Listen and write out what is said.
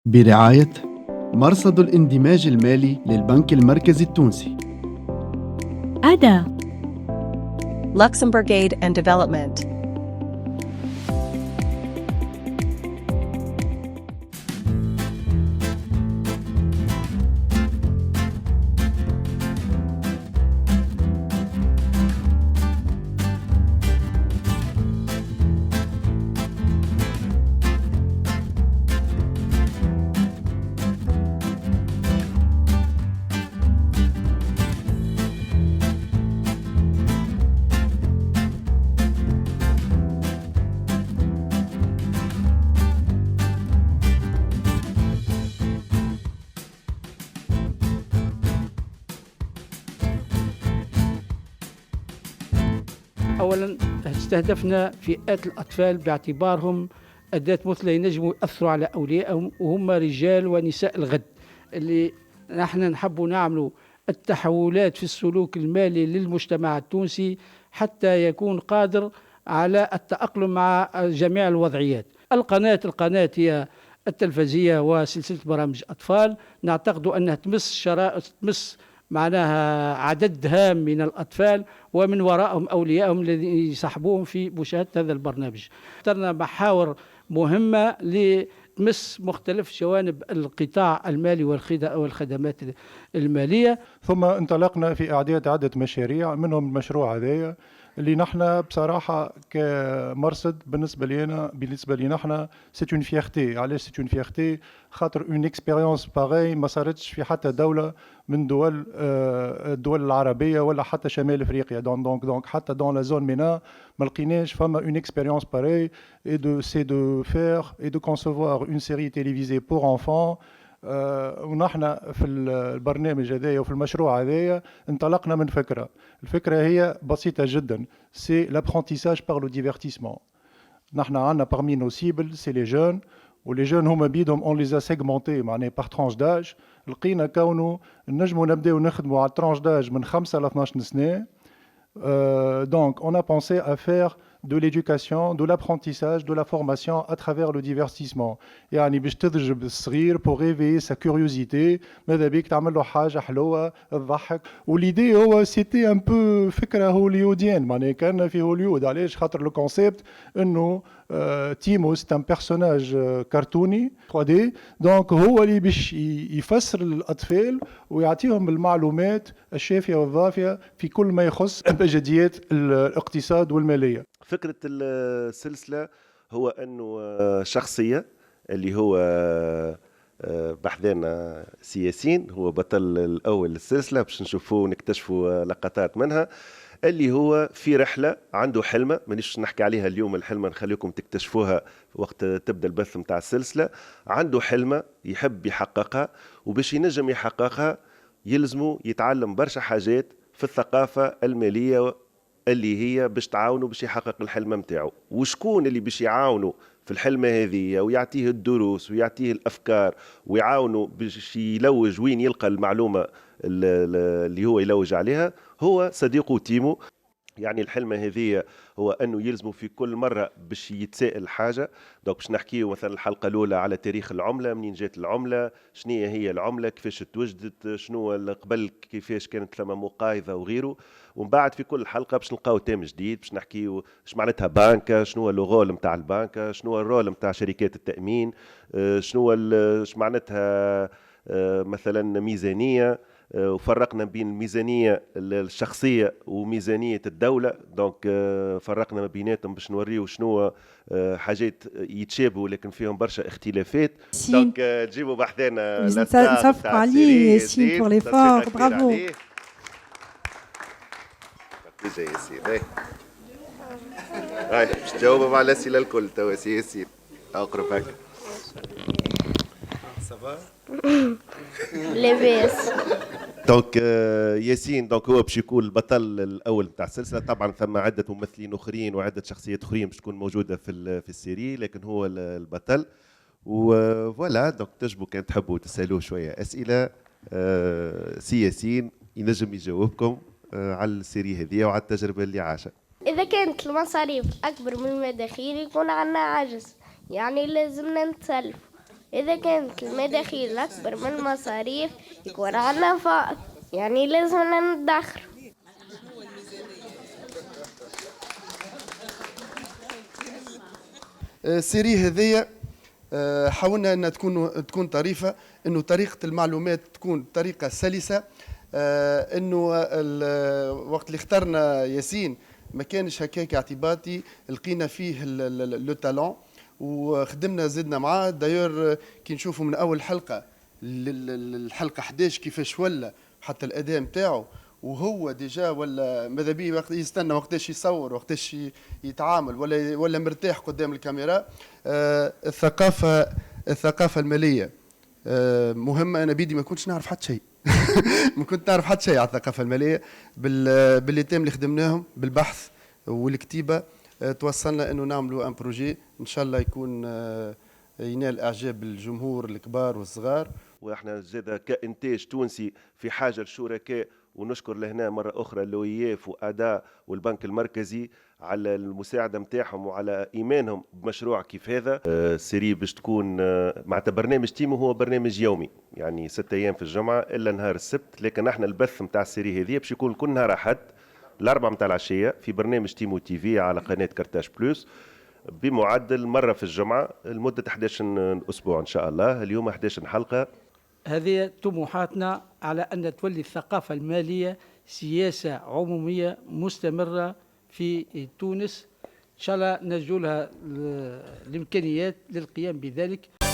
برعاية مرصد الاندماج المالي للبنك المركزي التونسي. أدا Luxembourg Aid and Development. أولا استهدفنا فئات الأطفال باعتبارهم أداة مثلى ينجموا يأثروا على أوليائهم، وهم رجال ونساء الغد اللي نحن نحب نعملوا التحولات في السلوك المالي للمجتمع التونسي حتى يكون قادر على التأقلم مع جميع الوضعيات. القناة هي التلفزية وسلسلة برامج أطفال، نعتقد أنها تمس معناها عدد هام من الأطفال، ومن وراءهم أوليائهم الذين يصاحبوهم في مشاهدة هذا البرنامج. اخترنا محاور مهمة لتمس مختلف جوانب القطاع المالي والخدمات المالية. ثم انطلقنا في إعداد عدة مشاريع، منهم المشروع هذايا اللي نحن بصراحة كمرصد بالنسبة لي نحن سيت اون فيرتي. علاش سيت اون فيرتي؟ خاطر اون اكسبيريونس باغي ما صارتش في حتى دولة من الدول العربية ولا حتى شمال افريقيا. دونك حتى دون لا زون مينا ما لقيناش فما اون اكسبيريونس باغي سي دو فير اي دو كونسيفوار اون سيري تيليفيزي بور انفون. ونحن في البرنامج هذايا وفي المشروع هذايا انطلقنا من الفكرة هي بسيطة جدا، سي l'apprentissage par le divertissement. نحن عندنا parmi nos cibles c'est les jeunes، ولي جون هما بيدهم on les a segmentés معناها par tranche d'âge. لقينا كونه نجموا نبداو نخدموا على tranche d'âge من 5 ل 12 سنة. Donc on a pensé à faire de l'éducation, de l'apprentissage, de la formation à travers le divertissement. يعني باش تضرب الصغير pour réveiller sa curiosité، ماذا بيك تعمل له حاجة حلوة تضحك. وليدي هو سيتي ان بو فكرة هوليوديان، معناها كان في هوليود. علاش؟ خاطر لو كونسيبت انه تيمو سي ان بيرسوناج كرتوني 3D، دونك هو اللي باش يفسر للاطفال ويعطيهم المعلومات الشافية والضافية في كل ما يخص ابجديات الاقتصاد والمالية. فكرة السلسلة هو أنه شخصية اللي هو بحذانا سياسين، هو بطل الأول للسلسلة، باش نشوفوه ونكتشفوا لقطات منها، اللي هو في رحلة عنده حلمة مانيش نحكي عليها اليوم، الحلمة نخليكم تكتشفوها وقت تبدأ البث متاع السلسلة. عنده حلمة يحب يحققها، وباش ينجم يحققها يلزمه يتعلم برشا حاجات في الثقافة المالية اللي هي باش تعاونه باش يحقق الحلم متاعه. وشكون اللي باش يعاونه في الحلمة هذه ويعطيه الدروس ويعطيه الأفكار ويعاونه باش يلوج وين يلقى المعلومة اللي هو يلوج عليها؟ هو صديقه تيمو. يعني الحلمة هذه هو أنه يلزموا في كل مرة باش يتسائل حاجة. دوك باش نحكيه مثلا الحلقة الأولى على تاريخ العملة، منين جات العملة، شنو هي العملة، كيفاش توجدت، شنو قبل كيفاش كانت ثم مقايضة وغيره. ومن بعد في كل حلقة باش نلقاو تيم جديد باش نحكيه اش معناتها بانكا، شنو هو الرول نتاع البانكا، شنو هو الرول نتاع شركات التأمين، شنو اش معناتها مثلا ميزانية. وفرقنا بين الميزانية الشخصية وميزانية الدولة، دونك فرقنا ما بيناتهم باش نوريو شنو حاجات يتشابهوا لكن فيهم برشا اختلافات. دونك تجيبوا بحثنا نصفقوا عليه ياسين بور لي فور، برافو. هاي باش تجاوبوا على الأسئلة الكل توا ياسين أقرب هكا. صافا لاباس. دونك ياسين دونك هو باش يكون البطل الاول نتاع السلسله. طبعا ثم عده ممثلين اخرين وعده شخصيات اخرين باش تكون موجوده في السيري، لكن هو البطل. وفوالا دونك تجبوا كان تحبوا تسالوه شويه اسئله سي ياسين ينجم يجاوبكم على السيري هذه وعلى التجربه اللي عاشها. إذا كانت المصاريف أكبر من المداخيل يكون عندنا عجز، يعني لازمنا نتسلف. إذا كانت المداخيل أكبر من المصاريف يكون عندنا فائض، يعني لازمنا ندخر. السيري هذيا حاولنا أن تكون طريفة، أنه طريقة المعلومات تكون طريقة سلسة، أنه وقت اللي اخترنا ياسين ما كانش هكاك اعتباطي، لقينا فيه لو تالون وخدمنا زدنا معاه. دايور كي نشوفوا من أول حلقة للحلقة 11 كيفاش ولا حتى الأداء نتاعو، وهو ديجا ولا ماذا بيه وقت يستنى وقتاش يصور وقتاش يتعامل ولا مرتاح قدام الكاميرا. الثقافة المالية مهمة. أنا بيدي ما كنتش نعرف حتى شيء ما كنت نعرف حتى شيء على الثقافة المالية. بالليتام اللي خدمناهم بالبحث والكتيبة توصلنا أنه نعملوا ان بروجي إن شاء الله يكون ينال إعجاب الجمهور الكبار والصغار. واحنا زاد كإنتاج تونسي في حاجة للشركاء، ونشكر لهنا مرة أخرى لوياف وأداء والبنك المركزي على المساعدة متاعهم وعلى إيمانهم بمشروع كيف هذا. سيري باش تكون معناتها برنامج تيمو، هو برنامج يومي يعني 6 أيام في الجمعة إلا نهار السبت، لكن احنا البث متاع السيري هذه باش يكون كل نهار أحد 4 متاع العشية في برنامج تيمو تي في على قناة كارتاج بلوس بمعدل مرة في الجمعة لمدة 11 أسبوع إن شاء الله. اليوم 11 حلقة. هذه طموحاتنا على أن تولي الثقافة المالية سياسة عمومية مستمرة في تونس. إن شاء الله نرجو لها الإمكانيات للقيام بذلك.